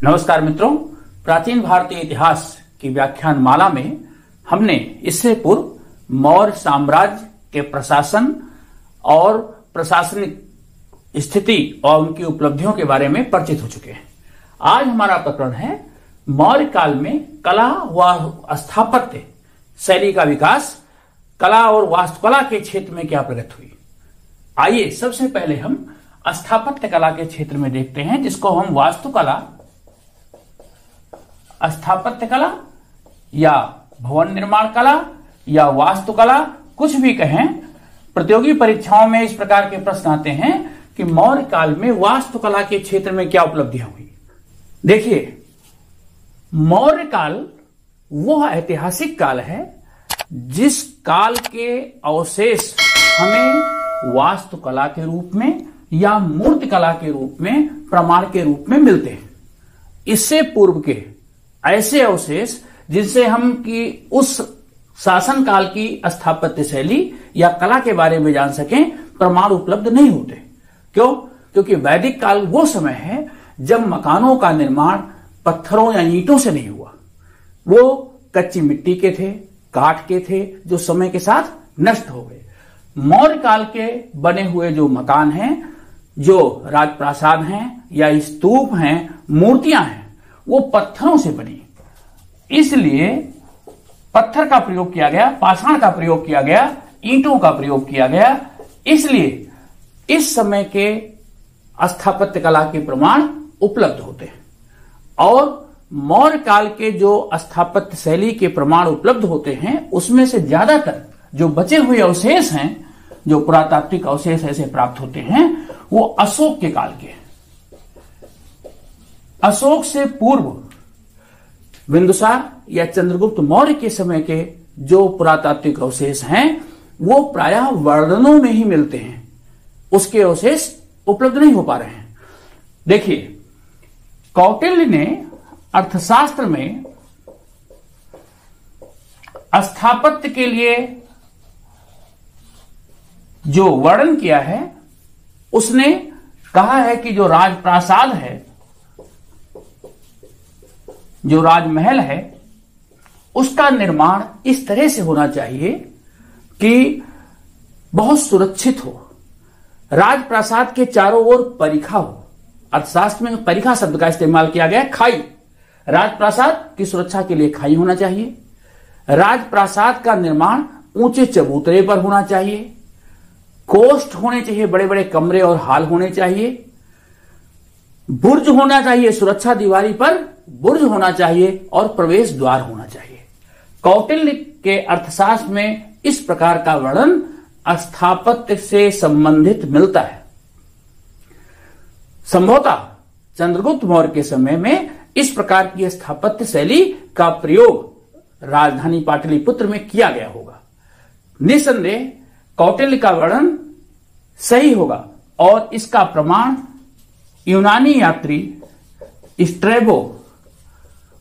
नमस्कार मित्रों, प्राचीन भारतीय इतिहास की व्याख्यान माला में हमने इससे पूर्व मौर्य साम्राज्य के प्रशासन और प्रशासनिक स्थिति और उनकी उपलब्धियों के बारे में परिचित हो चुके हैं। आज हमारा प्रकरण है मौर्य काल में कला व स्थापत्य शैली का विकास, कला और वास्तुकला के क्षेत्र में क्या प्रगति हुई। आइए सबसे पहले हम स्थापत्य कला के क्षेत्र में देखते हैं, जिसको हम वास्तुकला, स्थापत्य कला या भवन निर्माण कला या वास्तुकला कुछ भी कहें। प्रतियोगी परीक्षाओं में इस प्रकार के प्रश्न आते हैं कि मौर्य काल में वास्तुकला के क्षेत्र में क्या उपलब्धियां हुई। देखिए, मौर्य काल वह ऐतिहासिक काल है जिस काल के अवशेष हमें वास्तुकला के रूप में या मूर्तिकला के रूप में, प्रमाण के रूप में मिलते हैं। इससे पूर्व के ऐसे अवशेष जिनसे हम कि उस शासन काल की स्थापत्य शैली या कला के बारे में जान सकें, प्रमाण उपलब्ध नहीं होते। क्यों? क्योंकि वैदिक काल वो समय है जब मकानों का निर्माण पत्थरों या ईंटों से नहीं हुआ। वो कच्ची मिट्टी के थे, काठ के थे, जो समय के साथ नष्ट हो गए। मौर्य काल के बने हुए जो मकान हैं, जो राजप्रासाद हैं या स्तूप हैं, मूर्तियां हैं, वो पत्थरों से बनी। इसलिए पत्थर का प्रयोग किया गया, पाषाण का प्रयोग किया गया, ईंटों का प्रयोग किया गया। इसलिए इस समय के स्थापत्य कला के प्रमाण उपलब्ध होते हैं। और मौर्य काल के जो स्थापत्य शैली के प्रमाण उपलब्ध होते हैं, उसमें से ज्यादातर जो बचे हुए अवशेष हैं, जो पुरातात्विक अवशेष ऐसे प्राप्त होते हैं, वो अशोक के काल के। अशोक से पूर्व बिंदुसार या चंद्रगुप्त मौर्य के समय के जो पुरातात्विक अवशेष हैं, वो प्रायः वर्णनों में ही मिलते हैं। उसके अवशेष उपलब्ध नहीं हो पा रहे हैं। देखिए, कौटिल्य ने अर्थशास्त्र में स्थापत्य के लिए जो वर्णन किया है, उसने कहा है कि जो राजप्रासाद है, जो राजमहल है, उसका निर्माण इस तरह से होना चाहिए कि बहुत सुरक्षित हो। राजप्रासाद के चारों ओर परिखा हो। अर्थशास्त्र में परिखा शब्द का इस्तेमाल किया गया है, खाई। राजप्रासाद की सुरक्षा के लिए खाई होना चाहिए। राजप्रासाद का निर्माण ऊंचे चबूतरे पर होना चाहिए। कोष्ठ होने चाहिए, बड़े बड़े कमरे और हाल होने चाहिए। बुर्ज होना चाहिए, सुरक्षा दीवारी पर बुर्ज होना चाहिए और प्रवेश द्वार होना चाहिए। कौटिल्य के अर्थशास्त्र में इस प्रकार का वर्णन स्थापत्य से संबंधित मिलता है। संभवतः चंद्रगुप्त मौर्य के समय में इस प्रकार की स्थापत्य शैली का प्रयोग राजधानी पाटलिपुत्र में किया गया होगा। निसंदेह कौटिल्य का वर्णन सही होगा और इसका प्रमाण यूनानी यात्री स्ट्रैबो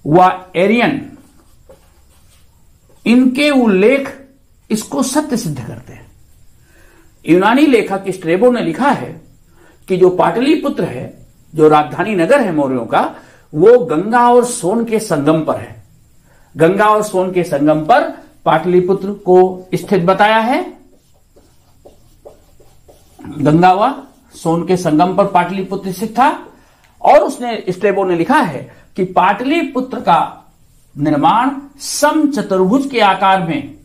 व एरियन, इनके उल्लेख इसको सत्य सिद्ध करते हैं। यूनानी लेखक स्ट्रैबो ने लिखा है कि जो पाटलिपुत्र है, जो राजधानी नगर है मौर्यों का, वो गंगा और सोन के संगम पर है। गंगा और सोन के संगम पर पाटलिपुत्र को स्थित बताया है। गंगा व सोन के संगम पर पाटलिपुत्र स्थित था। और उसने, स्ट्रैबो ने लिखा है कि पाटलिपुत्र का निर्माण समचतुर्भुज के आकार में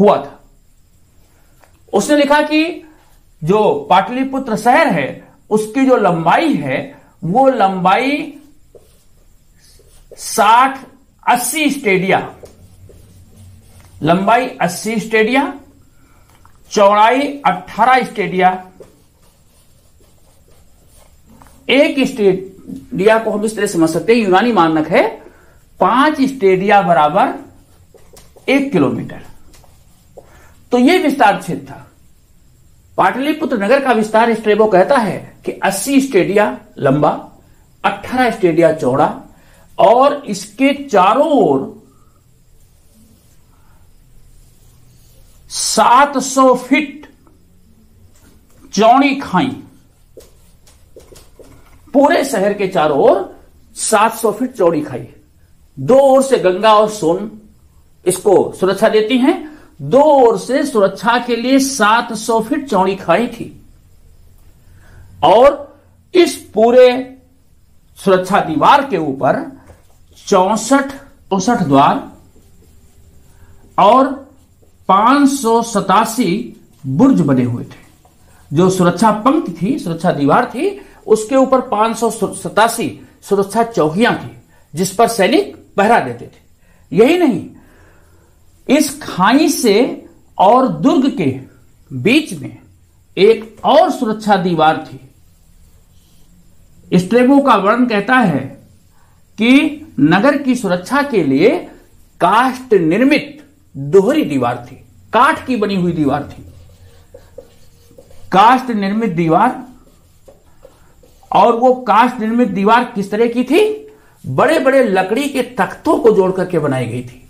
हुआ था। उसने लिखा कि जो पाटलिपुत्र शहर है, उसकी जो लंबाई है, वो लंबाई 60-80 स्टेडिया, लंबाई 80 स्टेडिया, चौड़ाई 18 स्टेडिया। एक स्टेडिया को हम इस तरह समझ सकते हैं, यूनानी मानक है 5 स्टेडिया बराबर 1 किलोमीटर। तो यह विस्तार क्षेत्र था। पाटलिपुत्र नगर का विस्तार स्ट्रैबो कहता है कि 80 स्टेडिया लंबा, 18 स्टेडिया चौड़ा और इसके चारों ओर 700 फीट चौड़ी खाई, पूरे शहर के चारों ओर 700 फीट चौड़ी खाई, दो ओर से गंगा और सोन इसको सुरक्षा देती हैं, दो ओर से सुरक्षा के लिए 700 फीट चौड़ी खाई थी। और इस पूरे सुरक्षा दीवार के ऊपर 64 द्वार और 587 बुर्ज बने हुए थे। जो सुरक्षा पंक्ति थी, सुरक्षा दीवार थी, उसके ऊपर 587 सुरक्षा चौकियां थी जिस पर सैनिक पहरा देते थे। यही नहीं, इस खाई से और दुर्ग के बीच में एक और सुरक्षा दीवार थी। स्ट्रेबो का वर्णन कहता है कि नगर की सुरक्षा के लिए काष्ठ निर्मित दोहरी दीवार थी, काठ की बनी हुई दीवार थी। काष्ठ निर्मित दीवार, और वो काष्ठ निर्मित दीवार किस तरह की थी? बड़े बड़े लकड़ी के तख्तों को जोड़ करके बनाई गई थी।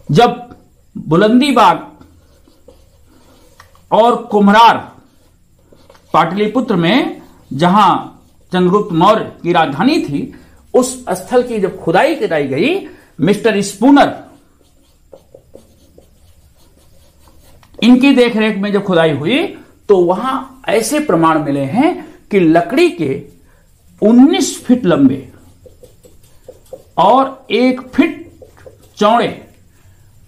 जब बुलंदीबाग और कुम्हरार पाटलिपुत्र में, जहां चंद्रगुप्त मौर्य की राजधानी थी, उस स्थल की जब खुदाई कराई गई, मिस्टर स्पूनर इनकी देखरेख में जब खुदाई हुई, तो वहां ऐसे प्रमाण मिले हैं कि लकड़ी के 19 फीट लंबे और 1 फीट चौड़े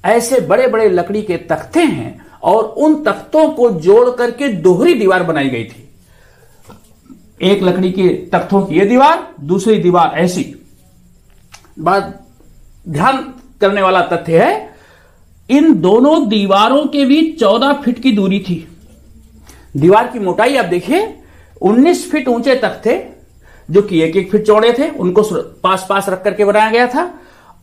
ऐसे बड़े बड़े लकड़ी के तख्ते हैं, और उन तख्तों को जोड़ करके दोहरी दीवार बनाई गई थी। एक लकड़ी के तख्तों की यह दीवार, दूसरी दीवार ऐसी। बात ध्यान करने वाला तथ्य है, इन दोनों दीवारों के बीच 14 फीट की दूरी थी। दीवार की मोटाई आप देखिए, 19 फीट ऊंचे तख्ते जो कि 1-1 फीट चौड़े थे, उनको पास पास रख करके बनाया गया था।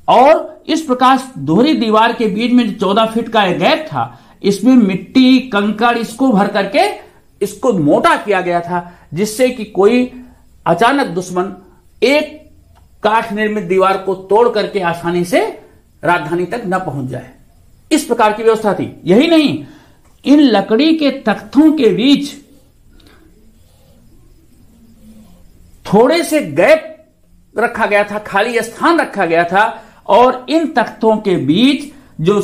और इस प्रकार दोहरी दीवार के बीच में 14 फीट का एक गैप था, इसमें मिट्टी कंकड़ इसको भर करके इसको मोटा किया गया था, जिससे कि कोई अचानक दुश्मन एक काठ निर्मित दीवार को तोड़ करके आसानी से राजधानी तक न पहुंच जाए। इस प्रकार की व्यवस्था थी। यही नहीं, इन लकड़ी के तख्तों के बीच थोड़े से गैप रखा गया था, खाली स्थान रखा गया था, और इन तख्तों के बीच जो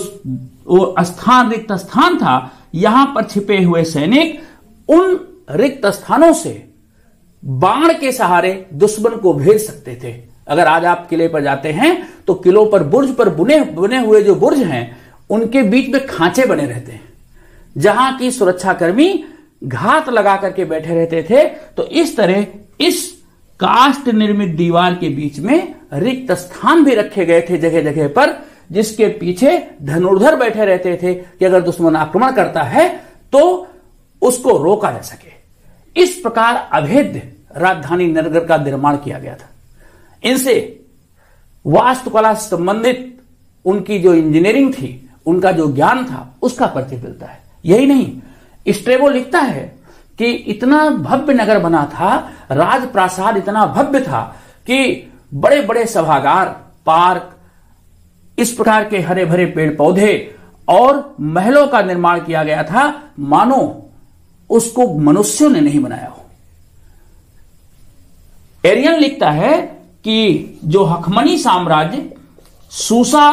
वो स्थान, रिक्त स्थान था, यहां पर छिपे हुए सैनिक उन रिक्त स्थानों से बाण के सहारे दुश्मन को भेज सकते थे। अगर आज आप किले पर जाते हैं तो किलों पर, बुर्ज पर बुने हुए जो बुर्ज हैं, उनके बीच में खांचे बने रहते हैं, जहां की सुरक्षाकर्मी घात लगा करके बैठे रहते थे। तो इस तरह इस काष्ठ निर्मित दीवार के बीच में रिक्त स्थान भी रखे गए थे जगह जगह पर, जिसके पीछे धनुर्धर बैठे रहते थे कि अगर दुश्मन आक्रमण करता है तो उसको रोका जा सके। इस प्रकार अभेद्य राजधानी नगर का निर्माण किया गया था। इनसे वास्तुकला से संबंधित उनकी जो इंजीनियरिंग थी, उनका जो ज्ञान था, उसका परिचय मिलता है। यही नहीं, स्ट्रेबो लिखता है कि इतना भव्य नगर बना था, राजप्रासाद इतना भव्य था कि बड़े बड़े सभागार, पार्क, इस प्रकार के हरे भरे पेड़ पौधे और महलों का निर्माण किया गया था, मानो उसको मनुष्यों ने नहीं बनाया हो। एरियन लिखता है कि जो हखमनी साम्राज्य, सूसा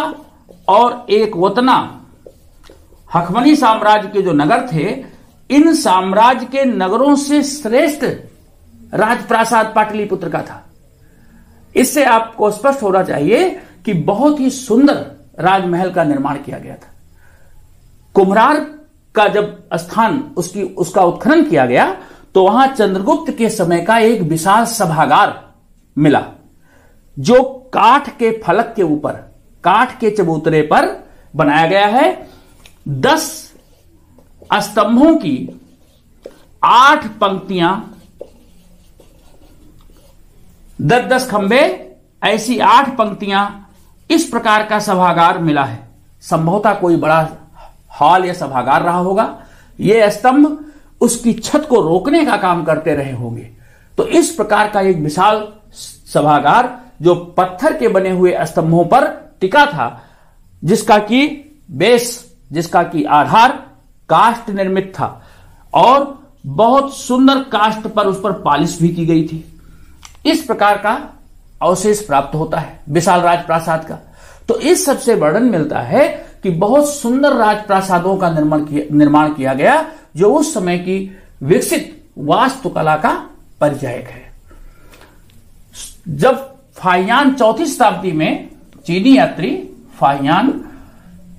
और एक वतना, हखमनी साम्राज्य के जो नगर थे, इन साम्राज्य के नगरों से श्रेष्ठ राजप्रासाद पाटलिपुत्र का था। इससे आपको स्पष्ट होना चाहिए कि बहुत ही सुंदर राजमहल का निर्माण किया गया था। कुम्हरार का जब स्थान, उसका उत्खनन किया गया, तो वहां चंद्रगुप्त के समय का एक विशाल सभागार मिला, जो काठ के फलक के ऊपर, काठ के चबूतरे पर बनाया गया है। 10 स्तंभों की 8 पंक्तियां, 10-10 खंबे, ऐसी 8 पंक्तियां, इस प्रकार का सभागार मिला है। संभवतः कोई बड़ा हॉल या सभागार रहा होगा। ये स्तंभ उसकी छत को रोकने का काम करते रहे होंगे। तो इस प्रकार का एक विशाल सभागार, जो पत्थर के बने हुए स्तंभों पर टिका था, जिसका की बेस, जिसका की आधार काष्ठ निर्मित था, और बहुत सुंदर काष्ठ पर उस पर पॉलिश भी की गई थी। इस प्रकार का अवशेष प्राप्त होता है विशाल राजप्रासाद का। तो इस सबसे वर्णन मिलता है कि बहुत सुंदर राजप्रासादों का निर्माण किया गया, जो उस समय की विकसित वास्तुकला का परिचायक है। जब फाहियान 4वीं शताब्दी में, चीनी यात्री फाहियान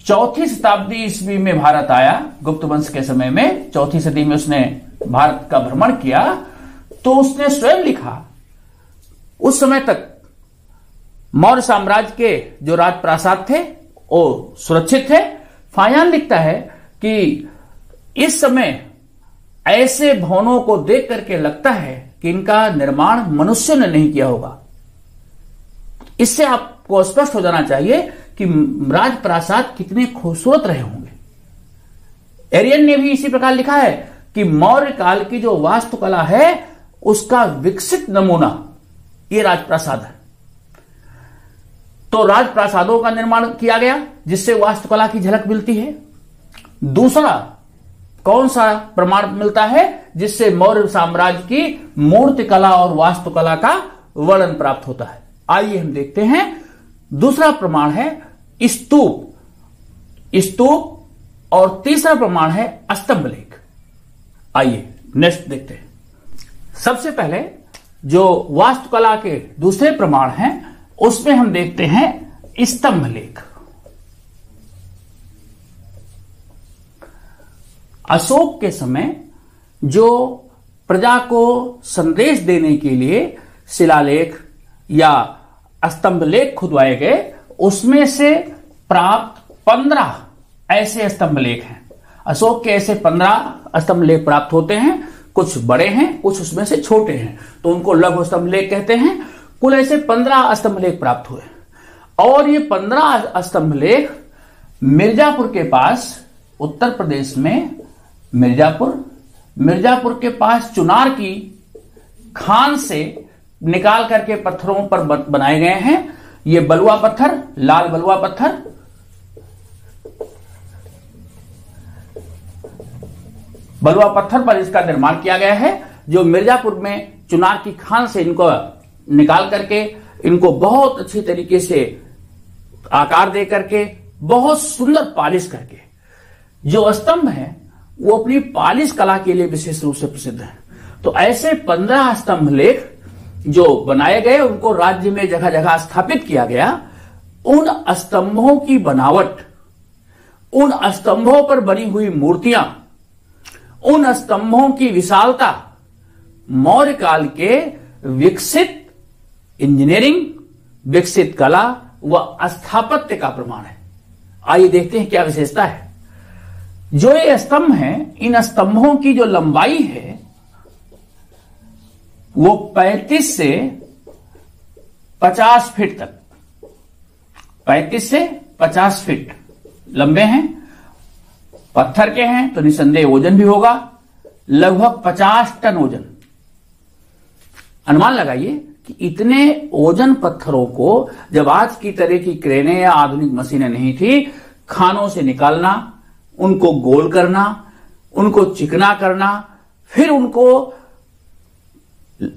4वीं शताब्दी ईस्वी में भारत आया, गुप्त वंश के समय में 4वीं सदी में उसने भारत का भ्रमण किया, तो उसने स्वयं लिखा, उस समय तक मौर्य साम्राज्य के जो राजप्रासाद थे वो सुरक्षित थे। फाहियान लिखता है कि इस समय ऐसे भवनों को देख करके लगता है कि इनका निर्माण मनुष्य ने नहीं किया होगा। इससे आपको स्पष्ट हो जाना चाहिए कि राजप्रासाद कितने खूबसूरत रहे होंगे। एरियन ने भी इसी प्रकार लिखा है कि मौर्य काल की जो वास्तुकला है उसका विकसित नमूना ये राजप्रासाद है। तो राजप्रासादों का निर्माण किया गया जिससे वास्तुकला की झलक मिलती है। दूसरा कौन सा प्रमाण मिलता है जिससे मौर्य साम्राज्य की मूर्तिकला और वास्तुकला का वर्णन प्राप्त होता है? आइए हम देखते हैं। दूसरा प्रमाण है स्तूप और तीसरा प्रमाण है स्तंभ लेख। आइए नेक्स्ट देखते हैं। सबसे पहले जो वास्तुकला के दूसरे प्रमाण हैं उसमें हम देखते हैं स्तंभ लेख। अशोक के समय जो प्रजा को संदेश देने के लिए शिलालेख या स्तंभ लेख खुदवाए गए, उसमें से प्राप्त 15 ऐसे स्तंभ लेख हैं। अशोक के ऐसे 15 स्तंभ लेख प्राप्त होते हैं। कुछ बड़े हैं, कुछ उसमें से छोटे हैं, तो उनको लघु स्तंभ लेख कहते हैं। कुल ऐसे 15 स्तंभ लेख प्राप्त हुए और ये 15 स्तंभ लेख मिर्जापुर के पास, उत्तर प्रदेश में मिर्जापुर के पास चुनार की खान से निकाल करके पत्थरों पर बनाए गए हैं। ये बलुआ पत्थर, लाल बलुआ पत्थर, बलुआ पत्थर पर इसका निर्माण किया गया है, जो मिर्जापुर में चुनार की खान से इनको निकाल करके इनको बहुत अच्छी तरीके से आकार दे करके बहुत सुंदर पॉलिश करके, जो स्तंभ है वो अपनी पॉलिश कला के लिए विशेष रूप से प्रसिद्ध है। तो ऐसे 15 स्तंभ लेख जो बनाए गए उनको राज्य में जगह जगह स्थापित किया गया। उन स्तंभों की बनावट, उन स्तंभों पर बनी हुई मूर्तियां, उन स्तंभों की विशालता मौर्य काल के विकसित इंजीनियरिंग, विकसित कला व स्थापत्य का प्रमाण है। आइए देखते हैं क्या विशेषता है। जो ये स्तंभ हैं, इन स्तंभों की जो लंबाई है वो 35 से 50 फीट तक, 35 से 50 फीट लंबे हैं। पत्थर के हैं तो निसंदेह वजन भी होगा, लगभग 50 टन वजन। अनुमान लगाइए कि इतने ओजन पत्थरों को जब आज की तरह की क्रेनें या आधुनिक मशीनें नहीं थी, खानों से निकालना, उनको गोल करना, उनको चिकना करना, फिर उनको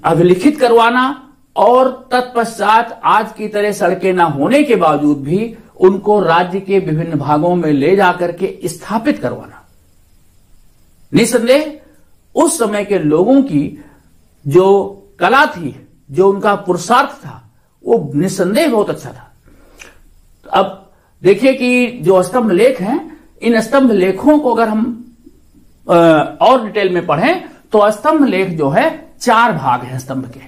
अभिलिखित करवाना और तत्पश्चात आज की तरह सड़कें न होने के बावजूद भी उनको राज्य के विभिन्न भागों में ले जाकर के स्थापित करवाना। निसंदेह उस समय के लोगों की जो कला थी, जो उनका पुरुषार्थ था, वो निसंदेह बहुत अच्छा था। अब देखिए कि जो स्तंभ लेख हैं, इन स्तंभ लेखों को अगर हम और डिटेल में पढ़ें तो स्तंभ लेख जो है 4 भाग हैं स्तंभ के।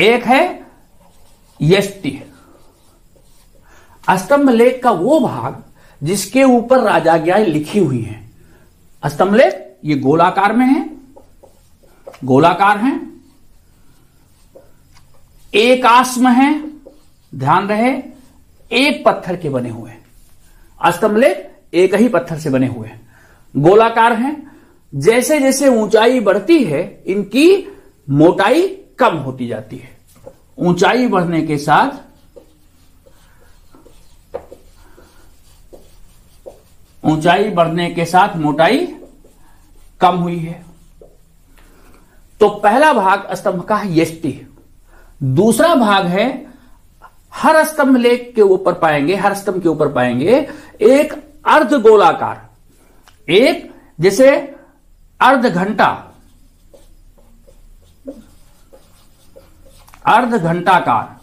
एक है यष्टि, स्तंभ लेख का वो भाग जिसके ऊपर राजाज्ञाएं लिखी हुई हैं। स्तंभ लेख ये गोलाकार में है, गोलाकार हैं, एक आस्म है, ध्यान रहे, एक पत्थर के बने हुए हैं। स्तंभ लेख एक ही पत्थर से बने हुए हैं, गोलाकार हैं। जैसे जैसे ऊंचाई बढ़ती है इनकी मोटाई कम होती जाती है। ऊंचाई बढ़ने के साथ ऊंचाई बढ़ने के साथ मोटाई कम हुई है। तो पहला भाग स्तंभ का है यष्टि। दूसरा भाग है हर स्तंभ लेख के ऊपर पाएंगे, हर स्तंभ के ऊपर पाएंगे एक अर्ध गोलाकार, एक जैसे अर्ध घंटा, अर्ध घंटाकार,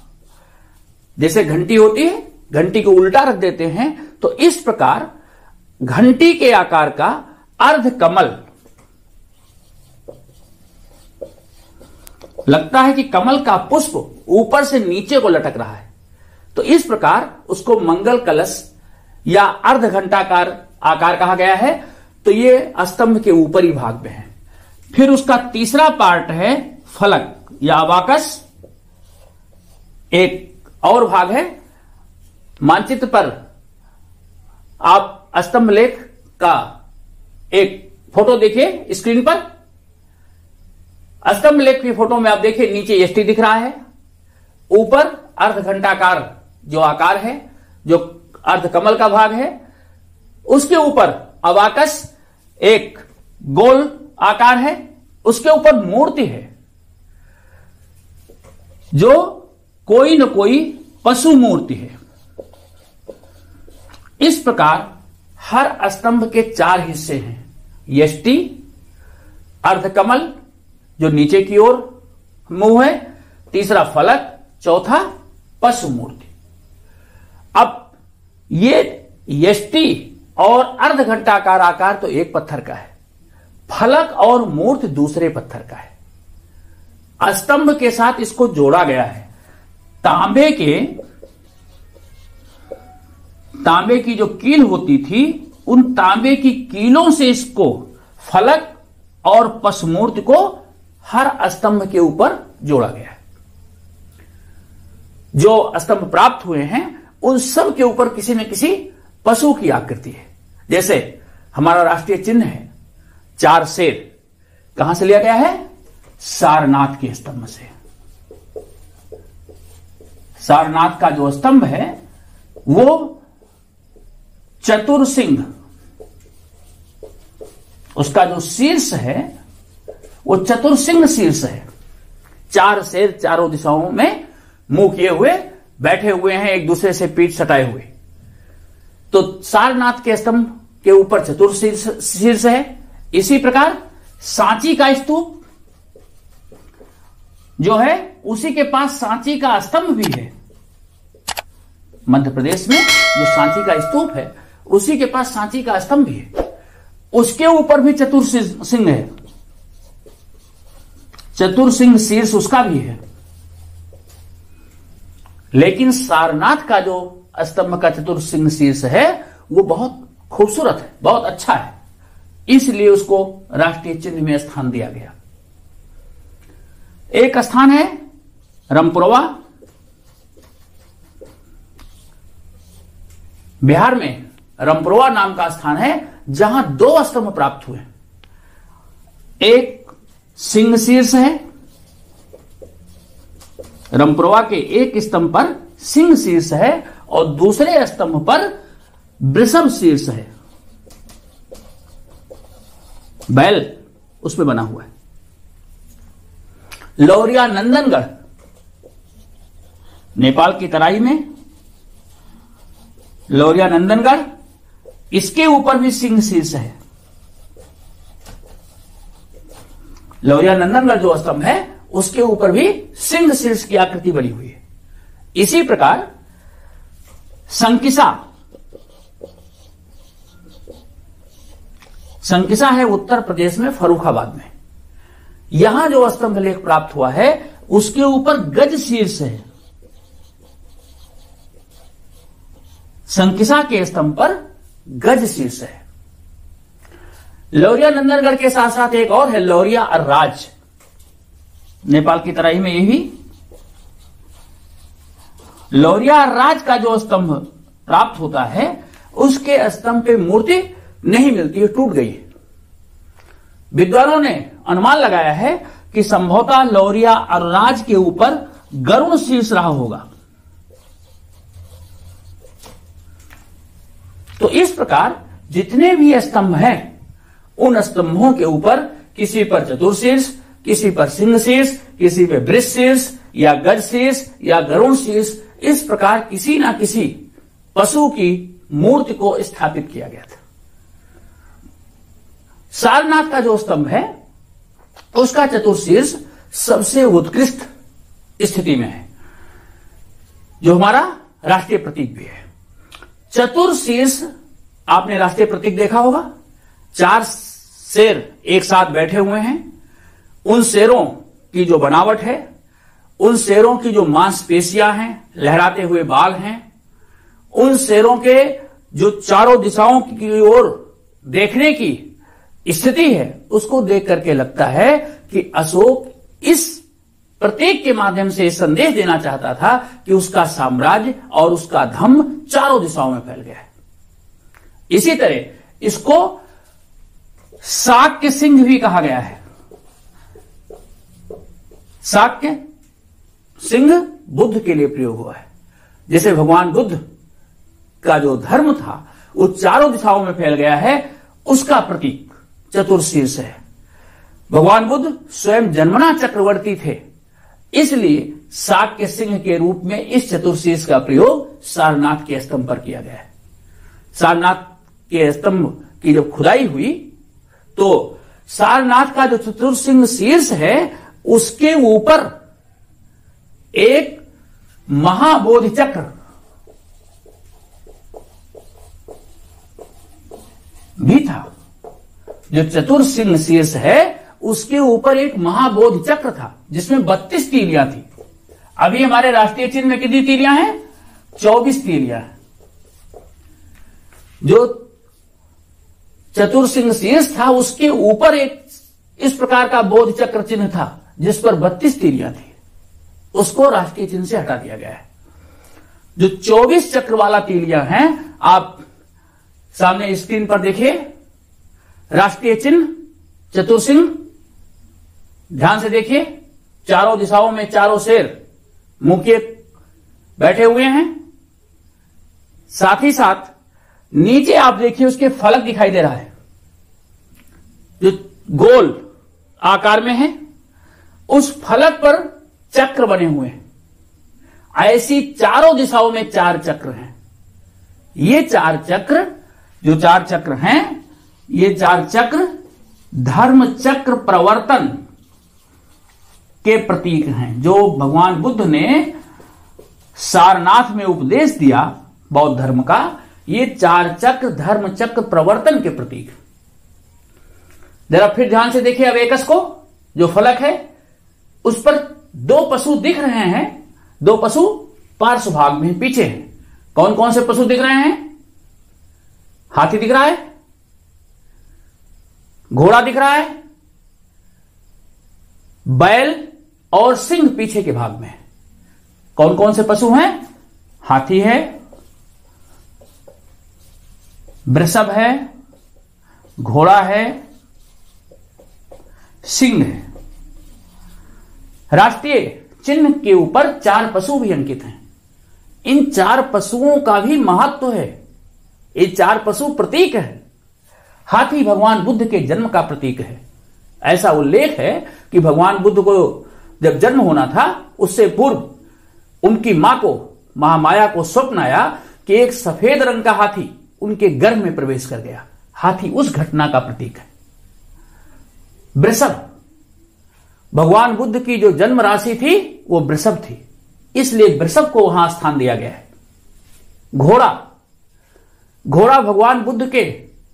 जैसे घंटी होती है, घंटी को उल्टा रख देते हैं तो इस प्रकार घंटी के आकार का अर्ध कमल। लगता है कि कमल का पुष्प ऊपर से नीचे को लटक रहा है, तो इस प्रकार उसको मंगल कलश या अर्ध घंटाकार आकार कहा गया है। तो ये स्तंभ के ऊपरी भाग में है। फिर उसका तीसरा पार्ट है फलक या अबाकस। एक और भाग है, मानचित्र पर आप स्तंभ लेख का एक फोटो देखिए स्क्रीन पर। स्तंभ लेख की फोटो में आप देखिए नीचे यष्टि दिख रहा है, ऊपर अर्ध घंटाकार जो आकार है, जो अर्ध कमल का भाग है, उसके ऊपर अबाकस एक गोल आकार है, उसके ऊपर मूर्ति है जो कोई न कोई पशु मूर्ति है। इस प्रकार हर स्तंभ के 4 हिस्से हैं, यष्टि, अर्धकमल जो नीचे की ओर मुंह है, तीसरा फलक, चौथा पशु मूर्ति। अब ये यष्टि और अर्ध घंटाकार आकार तो एक पत्थर का है, फलक और मूर्ति दूसरे पत्थर का है। स्तंभ के साथ इसको जोड़ा गया है। तांबे की जो कील होती थी, उन तांबे की कीलों से इसको फलक और पशु मूर्ति को हर स्तंभ के ऊपर जोड़ा गया है। जो स्तंभ प्राप्त हुए हैं उन सब के ऊपर किसी न किसी पशु की आकृति है। जैसे हमारा राष्ट्रीय चिन्ह है 4 शेर, कहां से लिया गया है? सारनाथ के स्तंभ से। सारनाथ का जो स्तंभ है वो चतुरसिंह, उसका जो शीर्ष है वो चतुरसिंह शीर्ष है। 4 शेर चारों दिशाओं में मुंह किए हुए बैठे हुए हैं, एक दूसरे से पीठ सटाए हुए। तो सारनाथ के स्तंभ के ऊपर चतुर्शीर्ष है। इसी प्रकार सांची का स्तूप जो है, उसी के पास सांची का स्तंभ भी है। मध्य प्रदेश में जो सांची का स्तूप है उसी के पास सांची का स्तंभ भी है, उसके ऊपर भी चतुर्सिंह है, चतुर्सिंह शीर्ष उसका भी है। लेकिन सारनाथ का जो स्तंभ का चतुर्सिंह शीर्ष है वो बहुत खूबसूरत है, बहुत अच्छा है, इसलिए उसको राष्ट्रीय चिन्ह में स्थान दिया गया। एक स्थान है रमपुरवा, बिहार में रमपुरवा नाम का स्थान है जहां 2 स्तंभ प्राप्त हुए। एक सिंह शीर्ष है, रमपुरवा के एक स्तंभ पर सिंह शीर्ष है और दूसरे स्तंभ पर वृषभ शीर्ष है, बैल उस पे बना हुआ है। लौरिया नंदनगढ़ नेपाल की तराई में, लौरिया नंदनगढ़, इसके ऊपर भी सिंह शीर्ष है। लौरिया नंदनगढ़ जो स्तंभ है उसके ऊपर भी सिंह शीर्ष की आकृति बनी हुई है। इसी प्रकार संकिसा है उत्तर प्रदेश में, फर्रुखाबाद में। यहां जो स्तंभ लेख प्राप्त हुआ है उसके ऊपर गज शीर्ष है। संकिसा के स्तंभ पर गज शीर्ष है। लौरिया नंदनगढ़ के साथ साथ एक और है लौरिया अर्राज, नेपाल की तराई में। ये भी लौरिया अर्राज का जो स्तंभ प्राप्त होता है उसके स्तंभ पे मूर्ति नहीं मिलती है, टूट गई है। विद्वानों ने अनुमान लगाया है कि संभवतः लौरिया अर्राज के ऊपर गरुड़ शीर्ष रहा होगा। तो इस प्रकार जितने भी स्तंभ हैं उन स्तंभों के ऊपर किसी पर चतुर्शीर्ष, किसी पर सिंह शीर्ष, किसी पे वृष शीर्ष या गज शीर्ष या गरुड़ शीर्ष, इस प्रकार किसी ना किसी पशु की मूर्ति को स्थापित किया गया था। सारनाथ का जो स्तंभ है उसका चतुर्शीर्ष सबसे उत्कृष्ट स्थिति में है, जो हमारा राष्ट्रीय प्रतीक भी है। चतुर्शीर्ष आपने राष्ट्रीय प्रतीक देखा होगा, 4 शेर एक साथ बैठे हुए हैं। उन शेरों की जो बनावट है, उन शेरों की जो मांसपेशियां हैं, लहराते हुए बाल हैं, उन शेरों के जो चारों दिशाओं की ओर देखने की स्थिति है, उसको देख करके लगता है कि अशोक इस प्रतीक के माध्यम से संदेश देना चाहता था कि उसका साम्राज्य और उसका धम्म चारों दिशाओं में फैल गया है। इसी तरह इसको शाक्य सिंह भी कहा गया है। शाक्य सिंह बुद्ध के लिए प्रयोग हुआ है। जैसे भगवान बुद्ध का जो धर्म था वो चारों दिशाओं में फैल गया है, उसका प्रतीक चतुर्शीर्ष है। भगवान बुद्ध स्वयं जन्मना चक्रवर्ती थे, इसलिए शाक्य सिंह के रूप में इस चतुर्शीर्ष का प्रयोग सारनाथ के स्तंभ पर किया गया है। सारनाथ के स्तंभ की जब खुदाई हुई तो सारनाथ का जो चतुर्सिंह शीर्ष है उसके ऊपर एक महाबोधि चक्र भी था। जो चतुर्सिंह शीर्ष है उसके ऊपर एक महाबोधि चक्र था जिसमें 32 तीलियां थी। अभी हमारे राष्ट्रीय चिन्ह में कितनी तीलियां हैं? 24 तीलियां हैं। जो चतुर्सिंह शीर्ष था उसके ऊपर एक इस प्रकार का बोधि चक्र चिन्ह था जिस पर 32 तीलियां थी, उसको राष्ट्रीय चिन्ह से हटा दिया गया है। जो 24 चक्र वाला तीलियां हैं, आप सामने स्क्रीन पर देखिए, राष्ट्रीय चिन्ह चतुर्सिंह, ध्यान से देखिए, चारों दिशाओं में चारों शेर मुखिए बैठे हुए हैं। साथ ही साथ नीचे आप देखिए उसके फलक दिखाई दे रहा है जो गोल आकार में है, उस फलक पर चक्र बने हुए हैं। ऐसी चारों दिशाओं में 4 चक्र हैं। ये 4 चक्र, जो 4 चक्र हैं, ये 4 चक्र धर्म चक्र प्रवर्तन के प्रतीक हैं। जो भगवान बुद्ध ने सारनाथ में उपदेश दिया बौद्ध धर्म का, ये 4 चक्र धर्म चक्र प्रवर्तन के प्रतीक। जरा फिर ध्यान से देखिए अवेकस को, जो फलक है उस पर 2 पशु दिख रहे हैं। 2 पशु पार्श्व भाग में पीछे हैं। कौन कौन से पशु दिख रहे हैं? हाथी दिख रहा है, घोड़ा दिख रहा है, बैल और सिंह पीछे के भाग में। कौन कौन से पशु हैं? हाथी है, वृषभ है, घोड़ा है, सिंह है। राष्ट्रीय चिन्ह के ऊपर 4 पशु भी अंकित हैं। इन 4 पशुओं का भी महत्व है। ये 4 पशु प्रतीक है। हाथी भगवान बुद्ध के जन्म का प्रतीक है। ऐसा उल्लेख है कि भगवान बुद्ध को जब जन्म होना था उससे पूर्व उनकी मां को, महामाया को स्वप्न आया कि एक सफेद रंग का हाथी उनके गर्भ में प्रवेश कर गया। हाथी उस घटना का प्रतीक है। वृषभ, भगवान बुद्ध की जो जन्म राशि थी वो वृषभ थी, इसलिए वृषभ को वहां स्थान दिया गया है। घोड़ा, घोड़ा भगवान बुद्ध के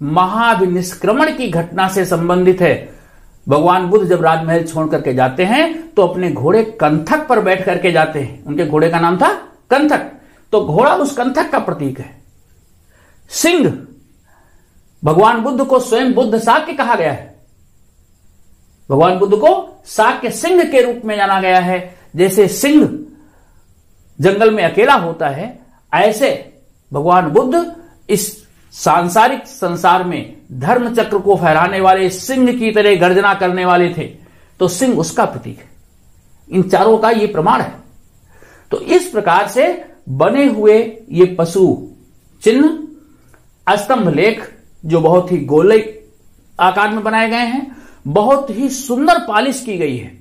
महाविनिष्क्रमण की घटना से संबंधित है। भगवान बुद्ध जब राजमहल छोड़ करके जाते हैं तो अपने घोड़े कंथक पर बैठ करके जाते हैं। उनके घोड़े का नाम था कंथक, तो घोड़ा उस कंथक का प्रतीक है। सिंह, भगवान बुद्ध को स्वयं बुद्ध शाक्य कहा गया है। भगवान बुद्ध को शाक्य सिंह के रूप में जाना गया है। जैसे सिंह जंगल में अकेला होता है, ऐसे भगवान बुद्ध इस सांसारिक संसार में धर्म चक्र को फहराने वाले सिंह की तरह गर्जना करने वाले थे, तो सिंह उसका प्रतीक है। इन चारों का ये प्रमाण है। तो इस प्रकार से बने हुए ये पशु चिन्ह स्तंभ लेख जो बहुत ही गोले आकार में बनाए गए हैं, बहुत ही सुंदर पॉलिश की गई है।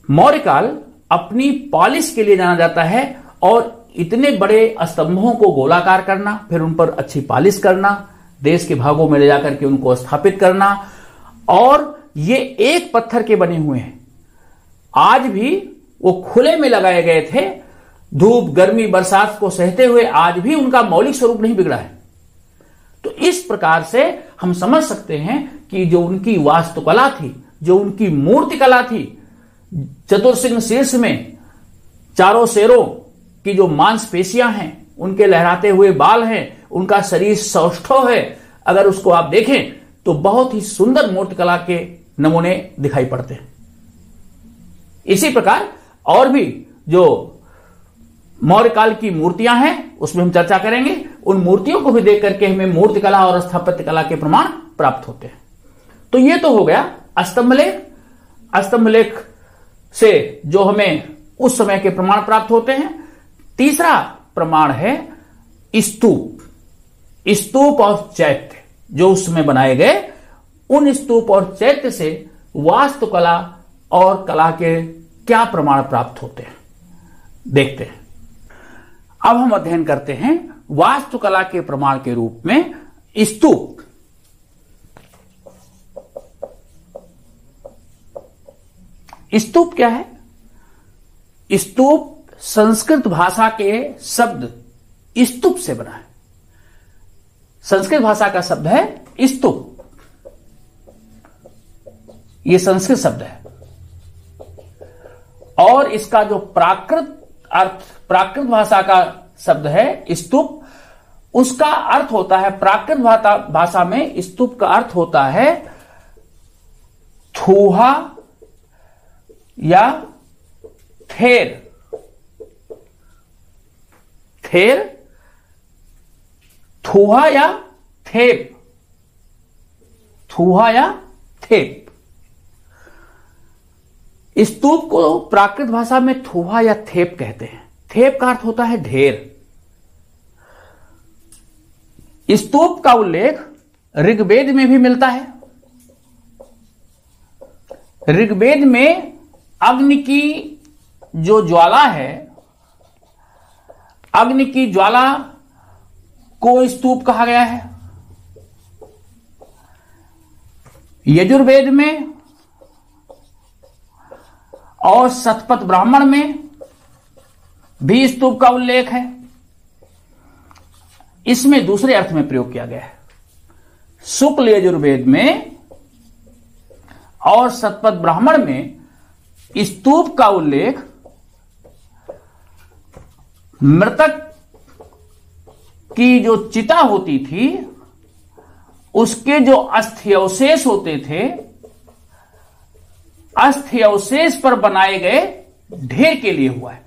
मौर्य काल अपनी पॉलिश के लिए जाना जाता है और इतने बड़े स्तंभों को गोलाकार करना, फिर उन पर अच्छी पॉलिश करना, देश के भागों में ले जाकर के उनको स्थापित करना, और ये एक पत्थर के बने हुए हैं। आज भी वो खुले में लगाए गए थे, धूप गर्मी बरसात को सहते हुए आज भी उनका मौलिक स्वरूप नहीं बिगड़ा है। तो इस प्रकार से हम समझ सकते हैं कि जो उनकी वास्तुकला थी, जो उनकी मूर्तिकला थी, चतुर्सिंह शीर्ष में चारों शेरों की जो मांसपेशियां हैं, उनके लहराते हुए बाल हैं, उनका शरीर सौष्ठव है, अगर उसको आप देखें तो बहुत ही सुंदर मूर्तिकला के नमूने दिखाई पड़ते हैं। इसी प्रकार और भी जो मौर्य काल की मूर्तियां हैं उसमें हम चर्चा करेंगे। उन मूर्तियों को भी देख करके हमें मूर्तिकला और स्थापत्य कला के प्रमाण प्राप्त होते हैं। तो ये तो हो गया स्तंभलेख। स्तंभलेख से जो हमें उस समय के प्रमाण प्राप्त होते हैं। तीसरा प्रमाण है स्तूप। स्तूप और चैत्य जो उस समय बनाए गए, उन स्तूप और चैत्य से वास्तुकला और कला के क्या प्रमाण प्राप्त होते हैं, देखते हैं। अब हम अध्ययन करते हैं वास्तुकला के प्रमाण के रूप में स्तूप। स्तूप क्या है? स्तूप संस्कृत भाषा के शब्द स्तूप से बना है। संस्कृत भाषा का शब्द है स्तूप, यह संस्कृत शब्द है। और इसका जो प्राकृत अर्थ, प्राकृत भाषा का शब्द है स्तूप, उसका अर्थ होता है, प्राकृत भाषा में स्तूप का अर्थ होता है थूहा या थेर। थेर, थूहा या थेप, थूहा या थेप। स्तूप को प्राकृत भाषा में थूहा या थेप कहते हैं। थेप का अर्थ होता है ढेर। स्तूप का उल्लेख ऋग्वेद में भी मिलता है। ऋग्वेद में अग्नि की जो ज्वाला है, अग्नि की ज्वाला को स्तूप कहा गया है। यजुर्वेद में और शतपथ ब्राह्मण में भी स्तूप का उल्लेख है। इसमें दूसरे अर्थ में प्रयोग किया गया है। शुक्ल यजुर्वेद में और शतपथ ब्राह्मण में स्तूप का उल्लेख मृतक की जो चिता होती थी, उसके जो अस्थि अवशेष होते थे, अस्थि अवशेष पर बनाए गए ढेर के लिए हुआ है।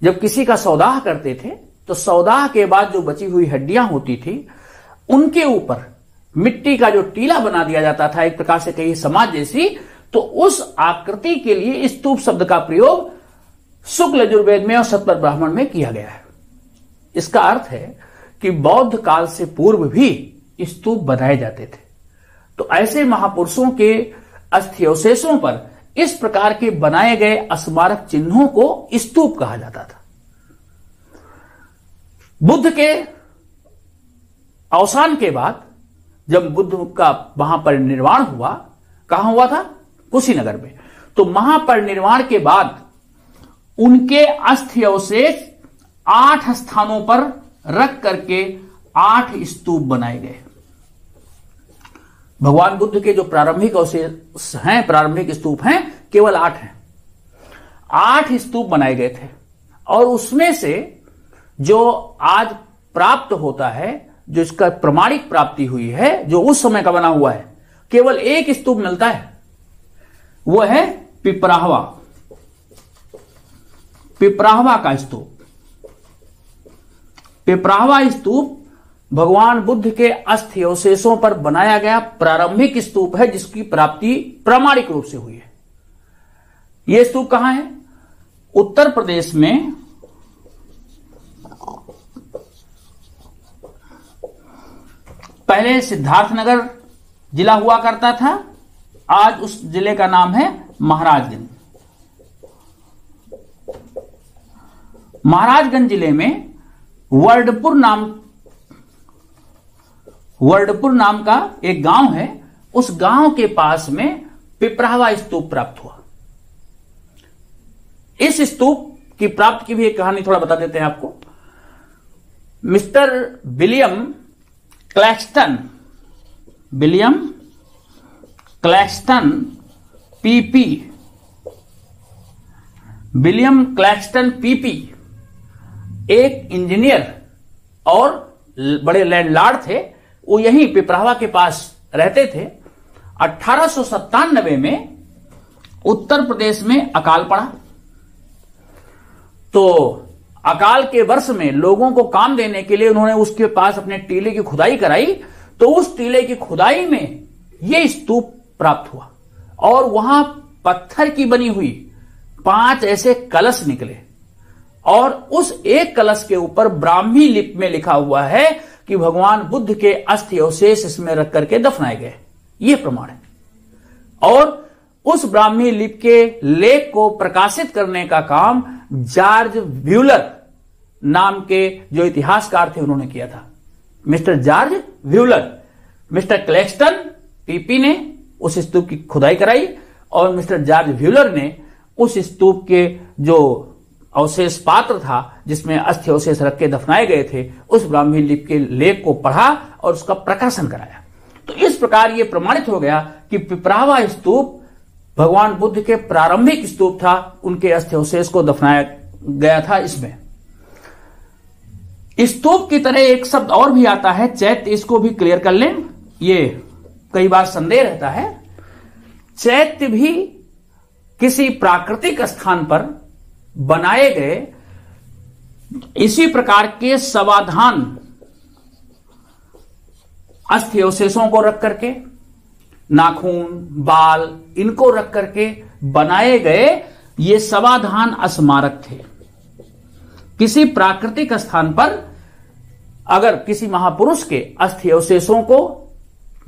जब किसी का सौदाह करते थे तो सौदाह के बाद जो बची हुई हड्डियां होती थी, उनके ऊपर मिट्टी का जो टीला बना दिया जाता था, एक प्रकार से कहिए समाज जैसी, तो उस आकृति के लिए स्तूप शब्द का प्रयोग शुक्ल यजुर्वेद में और शतपथ ब्राह्मण में किया गया है। इसका अर्थ है कि बौद्ध काल से पूर्व भी स्तूप बनाए जाते थे। तो ऐसे महापुरुषों के अस्थि अवशेषों पर इस प्रकार के बनाए गए स्मारक चिन्हों को स्तूप कहा जाता था। बुद्ध के अवसान के बाद जब बुद्ध का महापरिनिर्वाण हुआ, कहां हुआ था? कुशीनगर में। तो महापरिनिर्वाण के बाद उनके अस्थि अवशेष 8 स्थानों पर रख करके 8 स्तूप बनाए गए। भगवान बुद्ध के जो प्रारंभिक अवशेष हैं, प्रारंभिक स्तूप हैं, केवल 8 हैं। 8 स्तूप बनाए गए थे और उसमें से जो आज प्राप्त होता है, जो इसका प्रमाणिक प्राप्ति हुई है, जो उस समय का बना हुआ है, केवल एक स्तूप मिलता है। वो है पिपराहवा, पिपराहवा का स्तूप। पिपराहवा स्तूप भगवान बुद्ध के अस्थि अवशेषों पर बनाया गया प्रारंभिक स्तूप है, जिसकी प्राप्ति प्रामाणिक रूप से हुई है। यह स्तूप कहां है? उत्तर प्रदेश में पहले सिद्धार्थनगर जिला हुआ करता था, आज उस जिले का नाम है महाराजगंज। महाराजगंज जिले में वर्ल्डपुर नाम का एक गांव है। उस गांव के पास में पिपरावा स्तूप प्राप्त हुआ। इस स्तूप की प्राप्त की भी एक कहानी थोड़ा बता देते हैं आपको। मिस्टर विलियम क्लैक्सटन पीपी एक इंजीनियर और बड़े लैंडलॉर्ड थे। वो यहीं पिपरावा के पास रहते थे। 1897 में उत्तर प्रदेश में अकाल पड़ा। तो अकाल के वर्ष में लोगों को काम देने के लिए उन्होंने उसके पास अपने टीले की खुदाई कराई। तो उस टीले की खुदाई में यह स्तूप प्राप्त हुआ और वहां पत्थर की बनी हुई 5 ऐसे कलश निकले और उस एक कलश के ऊपर ब्राह्मी लिपि में लिखा हुआ है कि भगवान बुद्ध के अस्थि अवशेष इसमें रख करके दफनाए गए। यह प्रमाण है। और उस ब्राह्मी लिपि के लेख को प्रकाशित करने का काम जॉर्ज व्यूलर नाम के जो इतिहासकार थे उन्होंने किया था। Mister George Buhler, mister Claxton PP ने उस स्तूप की खुदाई कराई और मिस्टर जॉर्ज व्यूलर ने उस स्तूप के जो अवशेष पात्र था जिसमें अस्थि अवशेष रख के दफनाए गए थे, उस ब्राह्मी लिपि के लेख को पढ़ा और उसका प्रकाशन कराया। तो इस प्रकार यह प्रमाणित हो गया कि पिपरावा स्तूप भगवान बुद्ध के प्रारंभिक स्तूप था। उनके अस्थि अवशेष को दफनाया गया था इसमें। स्तूप की तरह एक शब्द और भी आता है चैत्य। इसको भी क्लियर कर लें, ये कई बार संदेह रहता है। चैत्य भी किसी प्राकृतिक स्थान पर बनाए गए इसी प्रकार के समाधान अस्थि अवशेषों को रख करके, नाखून, बाल, इनको रख करके बनाए गए ये समाधान स्मारक थे। किसी प्राकृतिक स्थान पर अगर किसी महापुरुष के अस्थि अवशेषों को,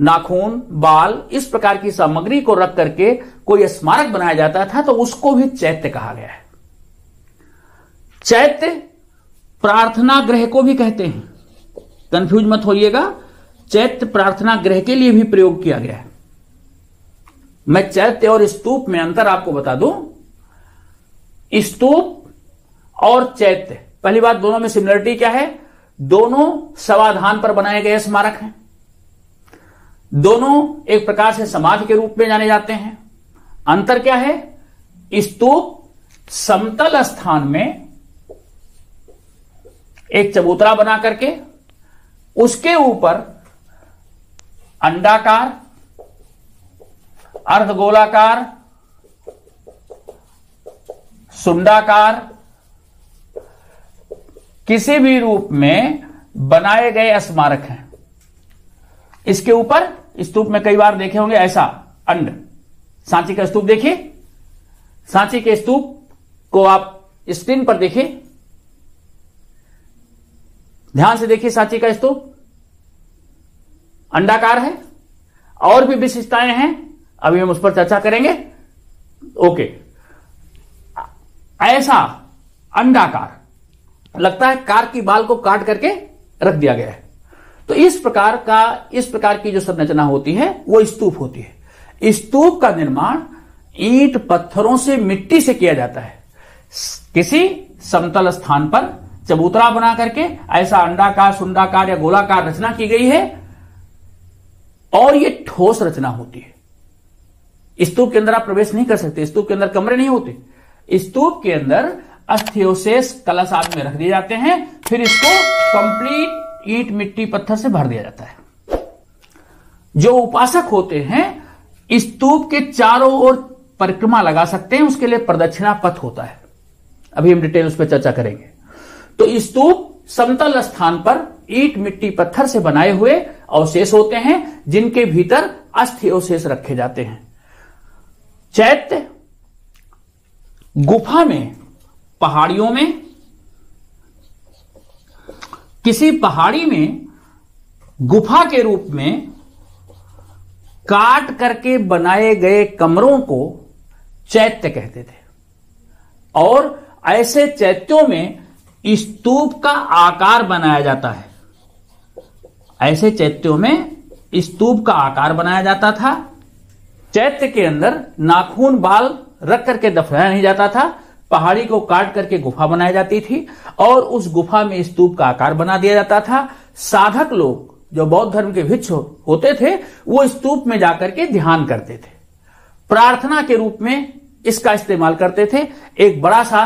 नाखून, बाल, इस प्रकार की सामग्री को रख करके कोई स्मारक बनाया जाता था तो उसको भी चैत्य कहा गया है। चैत्य प्रार्थना गृह को भी कहते हैं, कंफ्यूज मत होइएगा। चैत्य प्रार्थना गृह के लिए भी प्रयोग किया गया है। मैं चैत्य और स्तूप में अंतर आपको बता दूं। स्तूप और चैत्य, पहली बात, दोनों में सिमिलरिटी क्या है? दोनों समाधान पर बनाए गए स्मारक हैं। दोनों एक प्रकार से समाधि के रूप में जाने जाते हैं। अंतर क्या है? स्तूप समतल स्थान में एक चबूतरा बना करके उसके ऊपर अंडाकार, अर्धगोलाकार, सुंडाकार किसी भी रूप में बनाए गए स्मारक हैं। इसके ऊपर स्तूप में कई बार देखे होंगे ऐसा अंड। सांची का स्तूप देखिए, सांची के स्तूप को आप स्क्रीन पर देखिए, ध्यान से देखिए। सांची का स्तूप अंडाकार है। और भी विशेषताएं हैं, अभी हम उस पर चर्चा करेंगे। ओके, ऐसा अंडाकार लगता है कार की बाल को काट करके रख दिया गया है। तो इस प्रकार की जो संरचना होती है वो स्तूप होती है। स्तूप का निर्माण ईंट, पत्थरों से, मिट्टी से किया जाता है। किसी समतल स्थान पर चबूतरा बना करके ऐसा अंडाकार, सुंडाकार या गोलाकार रचना की गई है और ये ठोस रचना होती है। स्तूप के अंदर आप प्रवेश नहीं कर सकते। स्तूप के अंदर कमरे नहीं होते। स्तूप के अंदर अस्थि अवशेष कलश आदि में रख दिए जाते हैं, फिर इसको कंप्लीट ईंट, मिट्टी, पत्थर से भर दिया जाता है। जो उपासक होते हैं स्तूप के चारों ओर परिक्रमा लगा सकते हैं, उसके लिए प्रदक्षिणा पथ होता है। अभी हम डिटेल उस पर चर्चा करेंगे। तो स्तूप समतल स्थान पर ईंट, मिट्टी, पत्थर से बनाए हुए अवशेष होते हैं जिनके भीतर अस्थि अवशेष रखे जाते हैं। चैत्य गुफा में, पहाड़ियों में, किसी पहाड़ी में गुफा के रूप में काट करके बनाए गए कमरों को चैत्य कहते थे और ऐसे चैत्यों में स्तूप का आकार बनाया जाता है। ऐसे चैत्यों में स्तूप का आकार बनाया जाता था। चैत्य के अंदर नाखून बाल रख करके दफनाया नहीं जाता था, पहाड़ी को काट करके गुफा बनाई जाती थी और उस गुफा में स्तूप का आकार बना दिया जाता था। साधक लोग जो बौद्ध धर्म के भिक्षु होते थे वो स्तूप में जाकर के ध्यान करते थे, प्रार्थना के रूप में इसका इस्तेमाल करते थे। एक बड़ा सा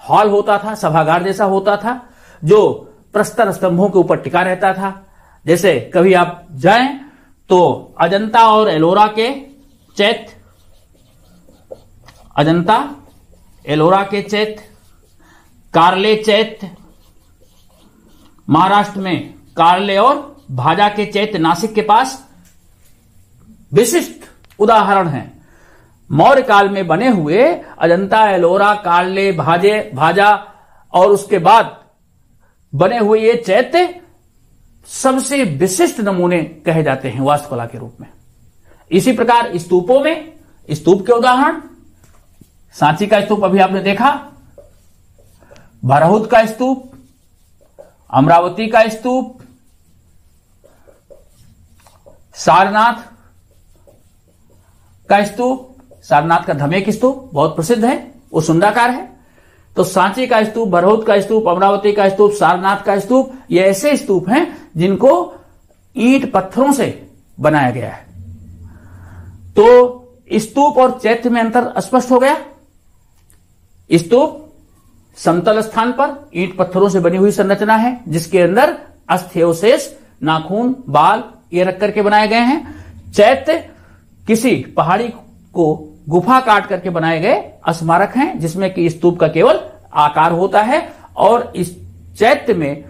हॉल होता था, सभागार जैसा होता था, जो प्रस्तर स्तंभों के ऊपर टिका रहता था। जैसे कभी आप जाएं तो अजंता और एलोरा के चैत्य, अजंता एलोरा के चैत्य, कार्ले चैत्य, महाराष्ट्र में कार्ले और भाजा के चैत्य नासिक के पास विशिष्ट उदाहरण हैं। मौर्य काल में बने हुए अजंता एलोरा कार्ले भाजा और उसके बाद बने हुए ये चैत्य सबसे विशिष्ट नमूने कहे जाते हैं वास्तुकला के रूप में। इसी प्रकार स्तूपों में स्तूप के उदाहरण, सांची का स्तूप अभी आपने देखा, बरहुत का स्तूप, अमरावती का स्तूप, सारनाथ का स्तूप, सारनाथ का धमेक स्तूप बहुत प्रसिद्ध है, वो सुंडाकार है। तो सांची का स्तूप, बरहुत का स्तूप, अमरावती का स्तूप, सारनाथ का स्तूप, ये ऐसे स्तूप हैं जिनको ईंट पत्थरों से बनाया गया है। तो स्तूप और चैत्य में अंतर स्पष्ट हो गया। स्तूप समतल स्थान पर ईंट पत्थरों से बनी हुई संरचना है जिसके अंदर अस्थ्यवशेष, नाखून, बाल ये रख करके बनाए गए हैं। चैत्य किसी पहाड़ी को गुफा काट करके बनाए गए स्मारक हैं जिसमें कि स्तूप का केवल आकार होता है और इस चैत्य में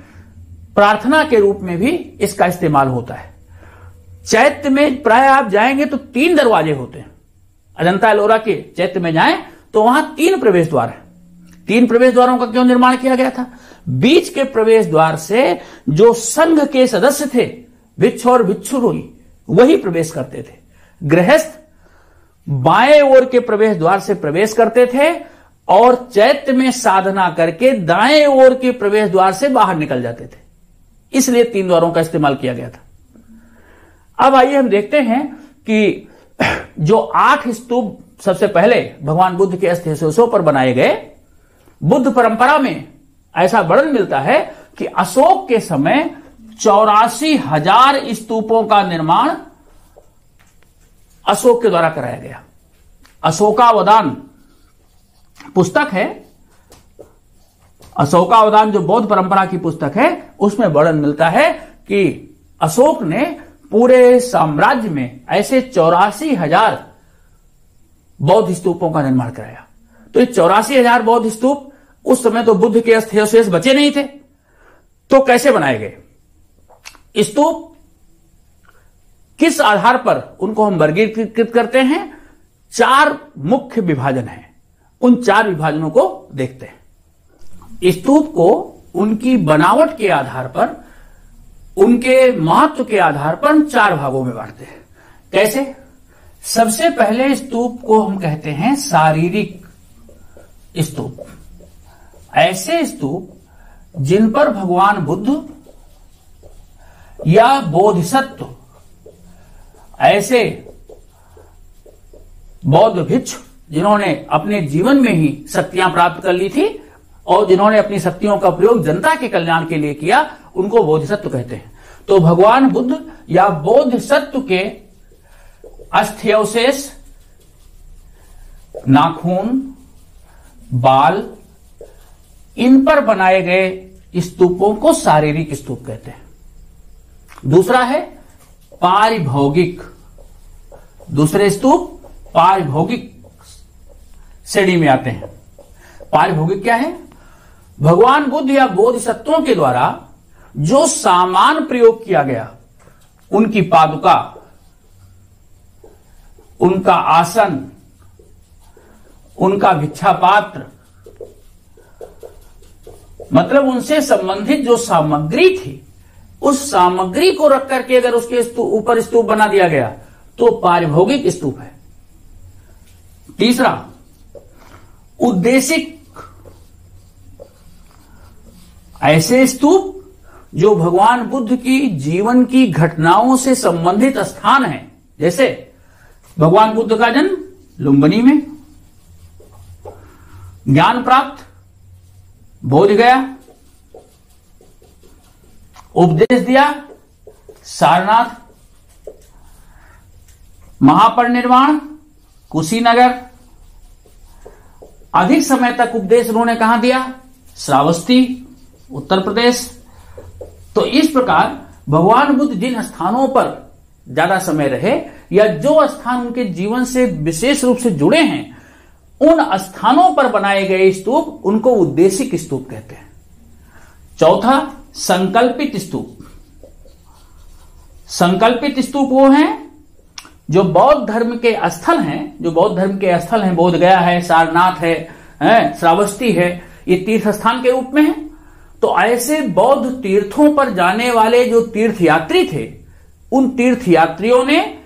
प्रार्थना के रूप में भी इसका इस्तेमाल होता है। चैत्य में प्राय आप जाएंगे तो 3 दरवाजे होते हैं। अजंता एलोरा के चैत्य में जाएं तो वहां 3 प्रवेश द्वार है। 3 प्रवेश द्वारों का क्यों निर्माण किया गया था? बीच के प्रवेश द्वार से जो संघ के सदस्य थे, भिक्षु और भिक्षुणी, वही प्रवेश करते थे। गृहस्थ बाएं ओर के प्रवेश द्वार से प्रवेश करते थे और चैत्य में साधना करके दाएं ओर के प्रवेश द्वार से बाहर निकल जाते थे। इसलिए 3 द्वारों का इस्तेमाल किया गया था। अब आइए हम देखते हैं कि जो 8 स्तूप सबसे पहले भगवान बुद्ध के अस्थ्यवशेषों पर बनाए गए, बुद्ध परंपरा में ऐसा वर्णन मिलता है कि अशोक के समय 84,000 स्तूपों का निर्माण अशोक के द्वारा कराया गया। अशोकावदान पुस्तक है, अशोकावदान जो बौद्ध परंपरा की पुस्तक है, उसमें वर्णन मिलता है कि अशोक ने पूरे साम्राज्य में ऐसे 84,000 बौद्ध स्तूपों का निर्माण कराया। तो ये 84,000 बौद्ध स्तूप, उस समय तो बुद्ध के अस्थ्यवशेष बचे नहीं थे, तो कैसे बनाए गए? स्तूप किस आधार पर उनको हम वर्गीकृत करते हैं? 4 मुख्य विभाजन हैं। उन 4 विभाजनों को देखते हैं। स्तूप को उनकी बनावट के आधार पर, उनके महत्व के आधार पर हम 4 भागों में बांटते हैं। कैसे? सबसे पहले स्तूप को हम कहते हैं शारीरिक स्तूप। ऐसे स्तूप जिन पर भगवान बुद्ध या बोधिसत्व, ऐसे बौद्ध भिक्षु जिन्होंने अपने जीवन में ही शक्तियां प्राप्त कर ली थी और जिन्होंने अपनी शक्तियों का प्रयोग जनता के कल्याण के लिए किया, उनको बोधिसत्व कहते हैं। तो भगवान बुद्ध या बोधिसत्व के अस्थ्यवशेष, नाखून, बाल, इन पर बनाए गए स्तूपों को शारीरिक स्तूप कहते हैं। दूसरा है पारिभौगिक। दूसरे स्तूप पारिभौगिक श्रेणी में आते हैं। पारिभौगिक क्या है? भगवान बुद्ध या बोधिसत्वों के द्वारा जो सामान प्रयोग किया गया, उनकी पादुका, उनका आसन, उनका भिक्षा पात्र, मतलब उनसे संबंधित जो सामग्री थी, उस सामग्री को रख करके अगर उसके ऊपर स्तूप बना दिया गया तो पारिभौगिक स्तूप है। तीसरा, उद्देशिक, ऐसे स्तूप जो भगवान बुद्ध की जीवन की घटनाओं से संबंधित स्थान है। जैसे भगवान बुद्ध का जन्म लुम्बिनी में, ज्ञान प्राप्त बोध गया, उपदेश दिया सारनाथ, महापरिनिर्वाण कुशीनगर, अधिक समय तक उपदेश उन्होंने कहां दिया? श्रावस्ती उत्तर प्रदेश। तो इस प्रकार भगवान बुद्ध जिन स्थानों पर ज्यादा समय रहे या जो स्थान उनके जीवन से विशेष रूप से जुड़े हैं, उन स्थानों पर बनाए गए स्तूप उनको उद्देशिक स्तूप कहते हैं। चौथा, संकल्पित स्तूप। संकल्पित स्तूप वो हैं जो बौद्ध धर्म के स्थल हैं, बोध गया है, सारनाथ है, श्रावस्ती है, ये तीर्थ स्थान के रूप में है। तो ऐसे बौद्ध तीर्थों पर जाने वाले जो तीर्थयात्री थे, उन तीर्थयात्रियों ने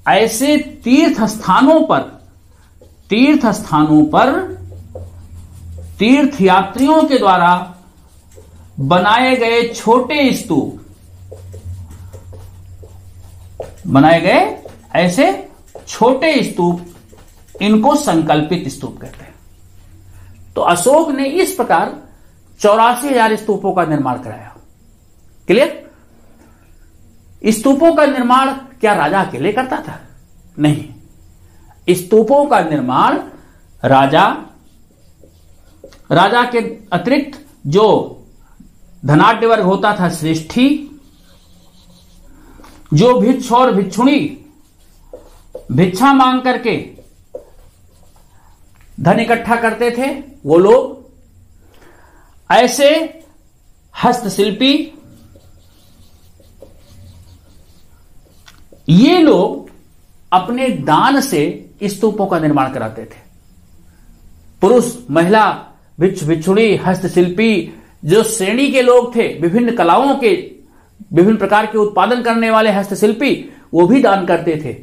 ऐसे तीर्थ स्थानों पर तीर्थयात्रियों के द्वारा बनाए गए छोटे स्तूप, ऐसे छोटे स्तूप, इनको संकल्पित स्तूप कहते हैं। तो अशोक ने इस प्रकार 84,000 स्तूपों का निर्माण कराया। क्लियर? स्तूपों का निर्माण क्या राजा अकेले करता था? नहीं, स्तूपों का निर्माण राजा के अतिरिक्त जो धनाढ्य वर्ग होता था, श्रेष्ठी, जो भिक्षु और भिक्षुणी भिक्षा मांग करके धन इकट्ठा करते थे, वो लोग, ऐसे हस्तशिल्पी, ये लोग अपने दान से स्तूपों का निर्माण कराते थे। पुरुष, महिला, भिक्षु भिक्षुणी, हस्तशिल्पी, जो श्रेणी के लोग थे, विभिन्न कलाओं के विभिन्न प्रकार के उत्पादन करने वाले हस्तशिल्पी, वो भी दान करते थे।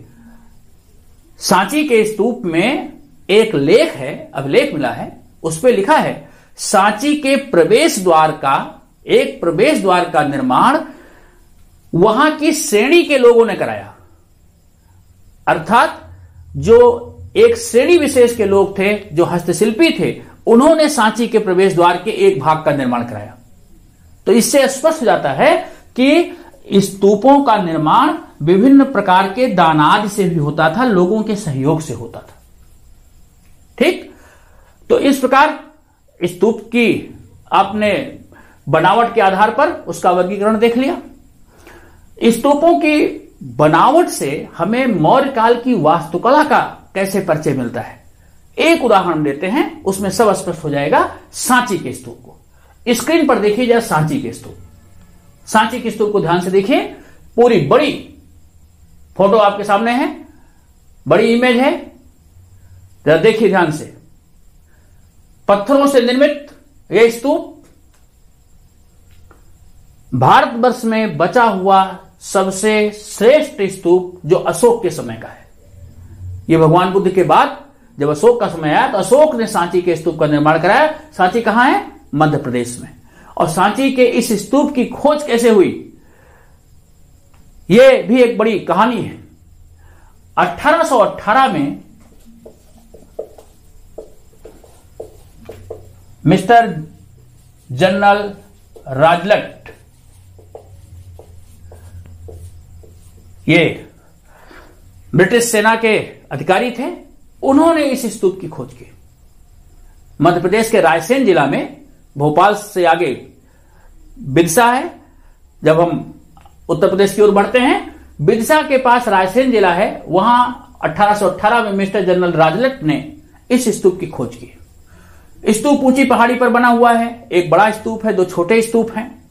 सांची के स्तूप में एक लेख है, अभिलेख मिला है, उस पर लिखा है सांची के प्रवेश द्वार का निर्माण वहां की श्रेणी के लोगों ने कराया। अर्थात जो एक श्रेणी विशेष के लोग थे, जो हस्तशिल्पी थे, उन्होंने सांची के प्रवेश द्वार के एक भाग का निर्माण कराया। तो इससे स्पष्ट हो जाता है कि स्तूपों का निर्माण विभिन्न प्रकार के दानादि से भी होता था, लोगों के सहयोग से होता था। ठीक? तो इस प्रकार स्तूप की आपने बनावट के आधार पर उसका वर्गीकरण देख लिया। स्तूपों की बनावट से हमें मौर्य काल की वास्तुकला का कैसे परिचय मिलता है, एक उदाहरण देते हैं, उसमें सब स्पष्ट हो जाएगा। सांची के स्तूप को स्क्रीन पर देखिए जरा। सांची के स्तूप को ध्यान से देखिए। पूरी बड़ी फोटो आपके सामने है, बड़ी इमेज है, जरा देखिए ध्यान से। पत्थरों से निर्मित यह स्तूप भारतवर्ष में बचा हुआ सबसे श्रेष्ठ स्तूप जो अशोक के समय का है। यह भगवान बुद्ध के बाद जब अशोक का समय आया तो अशोक ने सांची के स्तूप का निर्माण कराया। सांची कहां है? मध्य प्रदेश में। और सांची के इस स्तूप की खोज कैसे हुई, यह भी एक बड़ी कहानी है। 1818 में मिस्टर जनरल राजलट, ये ब्रिटिश सेना के अधिकारी थे, उन्होंने इस स्तूप की खोज की। मध्य प्रदेश के रायसेन जिला में, भोपाल से आगे बिदसा है। जब हम उत्तर प्रदेश की ओर बढ़ते हैं, बिदसा के पास रायसेन जिला है, वहां 1818 में मिस्टर जनरल राजलट ने इस स्तूप की खोज की। स्तूप ऊंची पहाड़ी पर बना हुआ है, एक बड़ा स्तूप है, दो छोटे स्तूप हैं।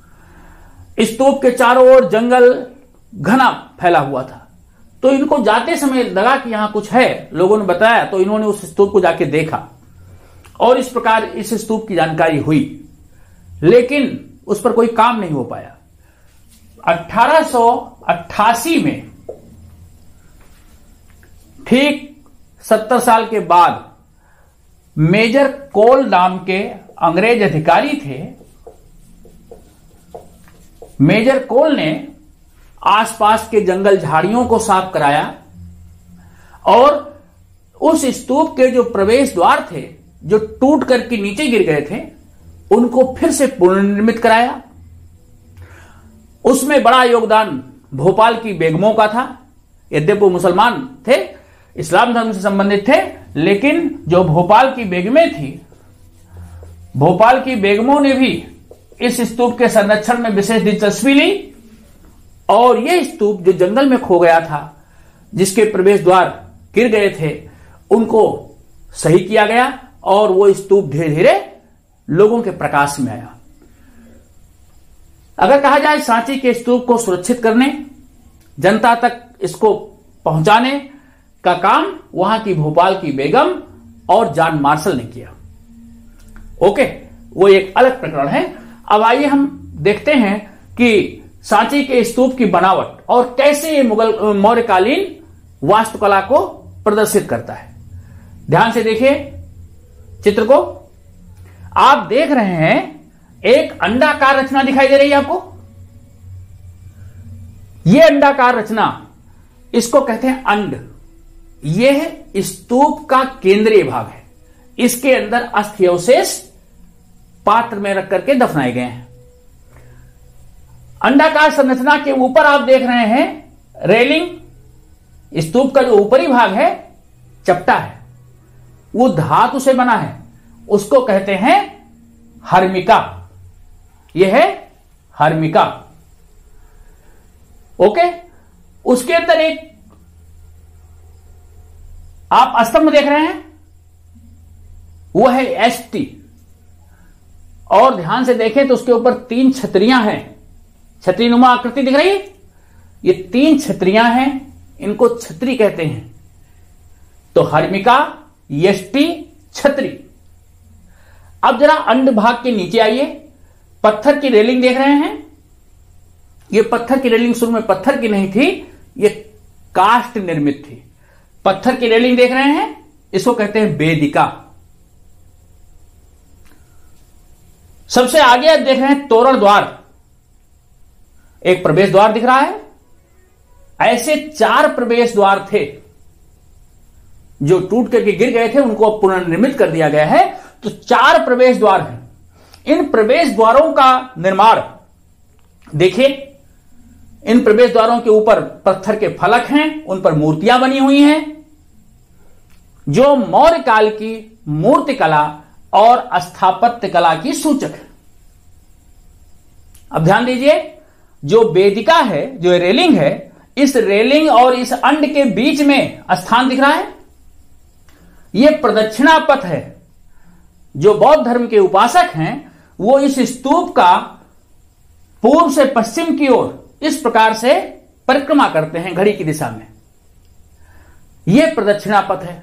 स्तूप के चारों ओर जंगल घना फैला हुआ था। तो इनको जाते समय लगा कि यहां कुछ है, लोगों ने बताया, तो इन्होंने उस स्तूप को जाके देखा और इस प्रकार इस स्तूप की जानकारी हुई, लेकिन उस पर कोई काम नहीं हो पाया। 1888 में, ठीक 70 साल के बाद, मेजर कोल नाम के अंग्रेज अधिकारी थे। मेजर कोल ने आसपास के जंगल झाड़ियों को साफ कराया और उस स्तूप के जो प्रवेश द्वार थे, जो टूट करके नीचे गिर गए थे, उनको फिर से पुनर्निर्मित कराया। उसमें बड़ा योगदान भोपाल की बेगमों का था। यद्यपि वो मुसलमान थे, इस्लाम धर्म से संबंधित थे, लेकिन जो भोपाल की बेगमें थी, भोपाल की बेगमों ने भी इस स्तूप के संरक्षण में विशेष दिलचस्पी ली और यह स्तूप जो जंगल में खो गया था, जिसके प्रवेश द्वार गिर गए थे, उनको सही किया गया और वो स्तूप धीरे धीरे लोगों के प्रकाश में आया। अगर कहा जाए सांची के स्तूप को सुरक्षित करने, जनता तक इसको पहुंचाने का काम वहां की भोपाल की बेगम और जॉन मार्शल ने किया। ओके, वो एक अलग प्रकरण है। अब आइए हम देखते हैं कि सांची के स्तूप की बनावट और कैसे ये मुगल मौर्यकालीन वास्तुकला को प्रदर्शित करता है। ध्यान से देखिए चित्र को। आप देख रहे हैं एक अंडाकार रचना दिखाई दे रही है आपको। यह अंडाकार रचना, इसको कहते हैं अंड। यह स्तूप का केंद्रीय भाग है। इसके अंदर अस्थि अवशेष पात्र में रख करके दफनाए गए हैं। अंडाकार संरचना के ऊपर आप देख रहे हैं रेलिंग। स्तूप का जो ऊपरी भाग है चपटा है, वो धातु से बना है, उसको कहते हैं हर्मिका। यह है हर्मिका। ओके, उसके अंदर एक आप स्तंभ देख रहे हैं, वो है एसटी। और ध्यान से देखें तो उसके ऊपर 3 छतरियां हैं। छतरीनुमा आकृति दिख रही है, ये 3 छतरियां हैं, इनको छतरी कहते हैं। तो हर्मिका, यष्टि, छतरी। अब जरा अंड भाग के नीचे आइए। पत्थर की रेलिंग देख रहे हैं। ये पत्थर की रेलिंग शुरू में पत्थर की नहीं थी, ये काष्ठ निर्मित थी। पत्थर की रेलिंग देख रहे हैं, इसको कहते हैं वेदिका। सबसे आगे आप देख रहे हैं तोरण द्वार। एक प्रवेश द्वार दिख रहा है। ऐसे 4 प्रवेश द्वार थे जो टूट करके गिर गए थे, उनको पुनर्निर्मित कर दिया गया है। तो 4 प्रवेश द्वार हैं। इन प्रवेश द्वारों का निर्माण देखिए। इन प्रवेश द्वारों के ऊपर पत्थर के फलक हैं, उन पर मूर्तियां बनी हुई हैं, जो मौर्य काल की मूर्तिकला और स्थापत्य कला की सूचक है। अब ध्यान दीजिए, जो वेदिका है, जो रेलिंग है, इस रेलिंग और इस अंड के बीच में स्थान दिख रहा है। यह प्रदक्षिणा पथ है। जो बौद्ध धर्म के उपासक हैं, वो इस स्तूप का पूर्व से पश्चिम की ओर इस प्रकार से परिक्रमा करते हैं घड़ी की दिशा में। यह प्रदक्षिणा पथ है।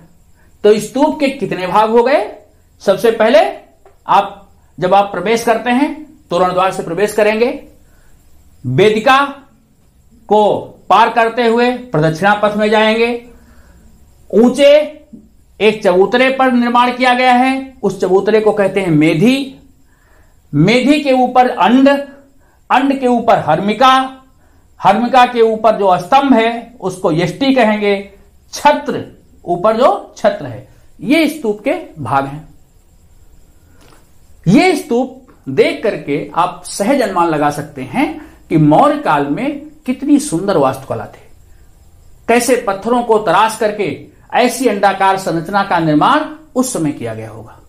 तो स्तूप के कितने भाग हो गए? सबसे पहले जब आप प्रवेश करते हैं, तोरण द्वार से प्रवेश करेंगे, वेदिका को पार करते हुए प्रदक्षिणा पथ में जाएंगे। ऊंचे एक चबूतरे पर निर्माण किया गया है, उस चबूतरे को कहते हैं मेधी। मेधी के ऊपर अंड, अंड के ऊपर हर्मिका, हर्मिका के ऊपर जो स्तंभ है उसको यष्टि कहेंगे। छत्र, ऊपर जो छत्र है, ये स्तूप के भाग हैं। ये स्तूप देख करके आप सहज अनुमान लगा सकते हैं कि मौर्य काल में कितनी सुंदर वास्तुकला थी। कैसे पत्थरों को तराश करके ऐसी अंडाकार संरचना का निर्माण उस समय किया गया होगा।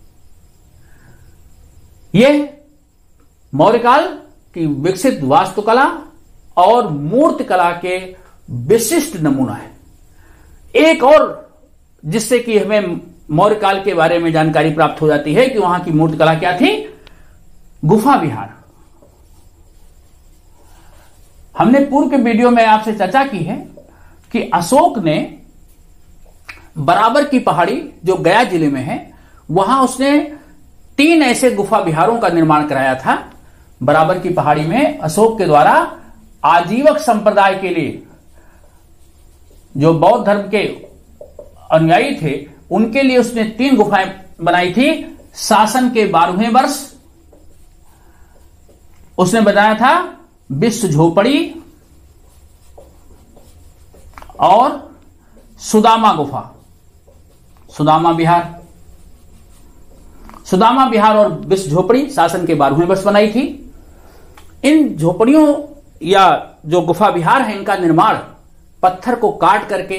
यह मौर्य काल की विकसित वास्तुकला और मूर्तिकला के विशिष्ट नमूना है। एक और जिससे कि हमें मौर्य काल के बारे में जानकारी प्राप्त हो जाती है कि वहां की मूर्तिकला क्या थी, गुफा विहार। हमने पूर्व के वीडियो में आपसे चर्चा की है कि अशोक ने बराबर की पहाड़ी जो गया जिले में है, वहां उसने 3 ऐसे गुफा विहारों का निर्माण कराया था। बराबर की पहाड़ी में अशोक के द्वारा आजीवक संप्रदाय के लिए, जो बौद्ध धर्म के अनुयायी थे, उनके लिए उसने 3 गुफाएं बनाई थी। शासन के 12वें वर्ष उसने बनाया था विश्व झोपड़ी और सुदामा गुफा, सुदामा विहार और विश्व झोपड़ी शासन के 12वें वर्ष बनाई थी। इन झोपड़ियों या जो गुफा विहार है, इनका निर्माण पत्थर को काट करके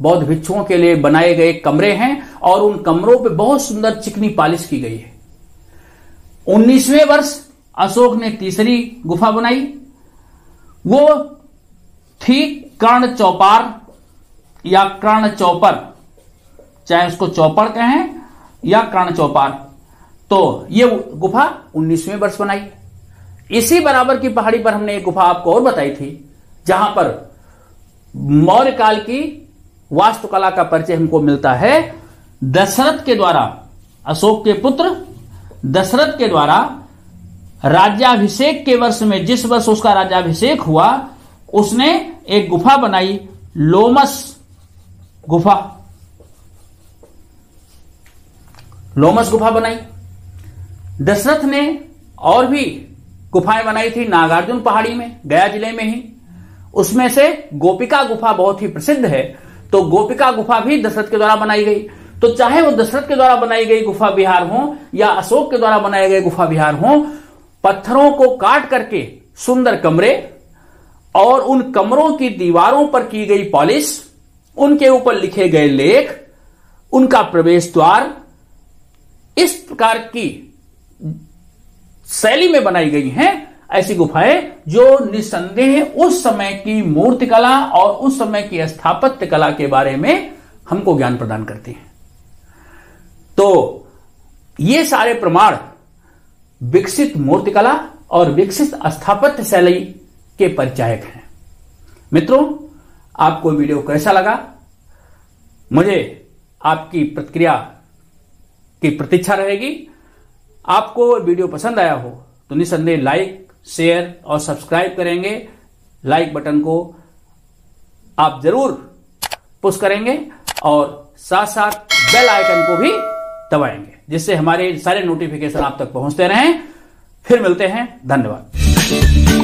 बौद्ध भिक्षुओं के लिए बनाए गए कमरे हैं और उन कमरों पे बहुत सुंदर चिकनी पालिश की गई है। 19वें वर्ष अशोक ने तीसरी गुफा बनाई, वो थी कर्ण चौपार या कर्ण चौपर, चाहे उसको चौपड़ कहें या कर्ण चौपार। तो ये गुफा 19वें वर्ष बनाई। इसी बराबर की पहाड़ी पर हमने एक गुफा आपको और बताई थी, जहां पर मौर्य काल की वास्तुकला का परिचय हमको मिलता है। दशरथ के द्वारा, अशोक के पुत्र दशरथ के द्वारा राज्याभिषेक के वर्ष में, जिस वर्ष उसका राज्याभिषेक हुआ, उसने एक गुफा बनाई, लोमस गुफा। लोमस गुफा बनाई। दशरथ ने और भी गुफाएं बनाई थी नागार्जुन पहाड़ी में, गया जिले में ही। उसमें से गोपिका गुफा बहुत ही प्रसिद्ध है, तो गोपिका गुफा भी दशरथ के द्वारा बनाई गई। तो चाहे वो दशरथ के द्वारा बनाई गई गुफा विहार हो या अशोक के द्वारा बनाए गए गुफा विहार हो, पत्थरों को काट करके सुंदर कमरे और उन कमरों की दीवारों पर की गई पॉलिश, उनके ऊपर लिखे गए लेख, उनका प्रवेश द्वार, इस प्रकार की शैली में बनाई गई हैं ऐसी गुफाएं जो निसंदेह उस समय की मूर्तिकला और उस समय की स्थापत्य कला के बारे में हमको ज्ञान प्रदान करती हैं। तो ये सारे प्रमाण विकसित मूर्तिकला और विकसित स्थापत्य शैली के परिचायक हैं। मित्रों, आपको वीडियो कैसा लगा? मुझे आपकी प्रतिक्रिया की प्रतीक्षा रहेगी। आपको वीडियो पसंद आया हो तो निसंदेह लाइक, शेयर और सब्सक्राइब करेंगे। लाइक बटन को आप जरूर पुश करेंगे और साथ साथ बेल आइकन को भी दबाएंगे, जिससे हमारे सारे नोटिफिकेशन आप तक पहुंचते रहें। फिर मिलते हैं। धन्यवाद।